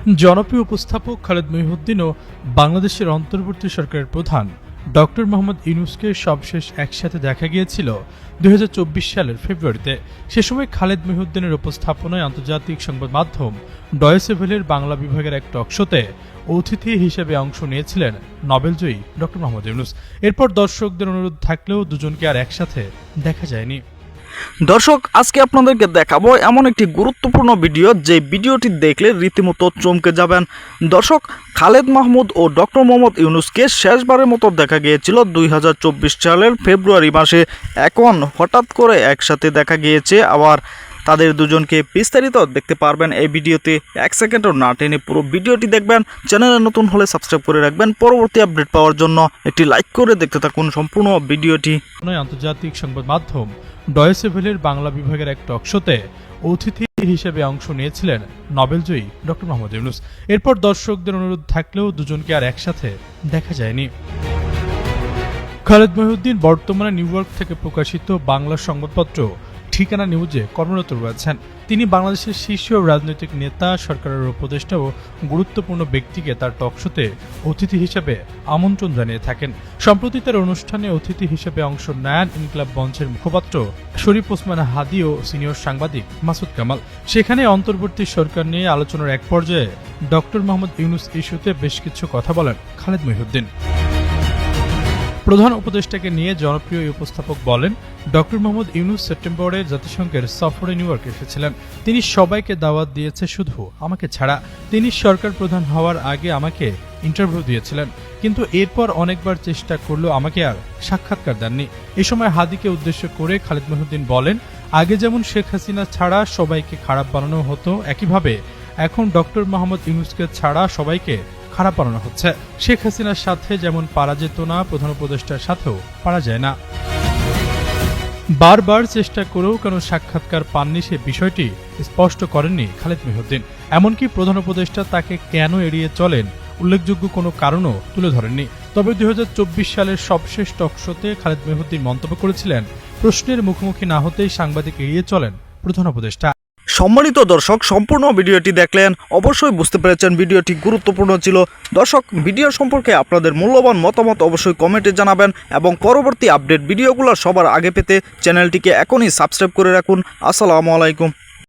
জনপ্রিয় উপস্থাপক খালেদ মহিউদ্দিন ও বাংলাদেশের অন্তর্বর্তী সরকারের প্রধান ডক্টর মোহাম্মদ ইউনূসকে সবশেষ একসাথে দেখা গিয়েছিল 2024 সালের ফেব্রুয়ারিতে। সে সময় খালেদ মহিউদ্দিনের উপস্থাপনায় আন্তর্জাতিক সংবাদ মাধ্যম ডয়েচে ভেলের বাংলা বিভাগের এক টকশোতে অতিথি হিসেবে অংশ নিয়েছিলেন নোবেলজয়ী ডক্টর মোহাম্মদ ইউনূস। এরপর দর্শকদের অনুরোধ থাকলেও দুজনকে আর একসাথে দেখা যায়নি। দর্শক, আজকে আপনাদেরকে দেখাবো এমন একটি গুরুত্বপূর্ণ ভিডিও, যে ভিডিওটি দেখলে রীতিমতো চমকে যাবেন। দর্শক, খালেদ মাহমুদ ও ডক্টর মোহাম্মদ ইউনূসকে শেষবারের মতো দেখা গিয়েছিল 2024 সালের ফেব্রুয়ারি মাসে। এখন হঠাৎ করে একসাথে দেখা গিয়েছে। আবার তাদের দুজনকে বিস্তারিত দেখতে পারবেন এই ভিডিওতে। এক সেকেন্ডও না টেনে পুরো ভিডিওটি দেখবেন। চ্যানেলে নতুন হলে সাবস্ক্রাইব করে রাখবেন পরবর্তী আপডেট পাওয়ার জন্য। একটি লাইক করে দেখতে থাকুন সম্পূর্ণ ভিডিওটি। আন্তর্জাতিক সংবাদ মাধ্যম ডয়েচে ভেলের বাংলা বিভাগের এক টকশোতে অতিথি হিসেবে অংশ নিয়েছিলেন নোবেলজয়ী ডক্টর মোহাম্মদ ইউনূস। এরপর দর্শকদের অনুরোধ থাকলেও দুজনকে আর একসাথে দেখা যায়নি। খালেদ মহিউদ্দিন বর্তমানে নিউ ইয়র্ক থেকে প্রকাশিত বাংলা সংবাদপত্র ঠিকানা নিউজে কর্মরত রয়েছেন। তিনি বাংলাদেশের শীর্ষ রাজনৈতিক নেতা, সরকারের উপদেষ্টা ও গুরুত্বপূর্ণ ব্যক্তিকে তার টকশোতে অতিথি হিসেবে আমন্ত্রণ জানিয়ে থাকেন। সম্প্রতি তার অনুষ্ঠানে অতিথি হিসেবে অংশ নেন ইনকিলাব মঞ্চের মুখপাত্র শরীফ ওসমান হাদি ও সিনিয়র সাংবাদিক মাসুদ কামাল। সেখানে অন্তর্বর্তী সরকার নিয়ে আলোচনার এক পর্যায়ে ডক্টর মোহাম্মদ ইউনূস ইস্যুতে বেশ কিছু কথা বলেন খালেদ মহিউদ্দিন। প্রধান উপদেষ্টাকে নিয়ে জনপ্রিয় এই উপস্থাপক বলেন, ডক্টর মোহাম্মদ ইউনূস সেপ্টেম্বরে জাতিসংঘের সফরে নিউ ইয়র্কে এসেছিলেন। তিনি সবাইকে দাওয়াত দিয়েছে, শুধু আমাকে ছাড়া। তিনি সরকার প্রধান হওয়ার আগে আমাকে ইন্টারভিউ দিয়েছিলেন, কিন্তু এরপর অনেকবার চেষ্টা করলেও আমাকে আর সাক্ষাৎকার দেননি। এই সময় হাদিকে উদ্দেশ্য করে খালেদ মহিউদ্দিন বলেন, আগে যেমন শেখ হাসিনা ছাড়া সবাইকে খারাপ বানানো হতো, একইভাবে এখন ডক্টর মোহাম্মদ ইউনূসকে ছাড়া সবাইকে খারাপ বানানো হচ্ছে। শেখ হাসিনার সাথে যেমন পারা যেত না, প্রধান উপদেষ্টার সাথেও পারা যায় না। বারবার চেষ্টা করেও কেন সাক্ষাৎকার পাননি সে বিষয়টি স্পষ্ট করেননি খালেদ মহিউদ্দিন। এমনকি প্রধান উপদেষ্টা তাকে কেন এড়িয়ে চলেন উল্লেখযোগ্য কোনো কারণও তুলে ধরেননি। তবে 2024 সালের সবশেষ টকশোতে খালেদ মহিউদ্দিন মন্তব্য করেছিলেন, প্রশ্নের মুখোমুখি না হতেই সাংবাদিক এড়িয়ে চলেন প্রধান উপদেষ্টা। সম্মানিত দর্শক, সম্পূর্ণ ভিডিওটি দেখলেন, অবশ্যই বুঝতে পেরেছেন ভিডিওটি গুরুত্বপূর্ণ ছিল। দর্শক, ভিডিও সম্পর্কে আপনাদের মূল্যবান মতামত অবশ্যই কমেন্টে জানাবেন এবং পরবর্তী আপডেট ভিডিওগুলো সবার আগে পেতে চ্যানেলটিকে এখনই সাবস্ক্রাইব করে রাখুন। আসসালামু আলাইকুম।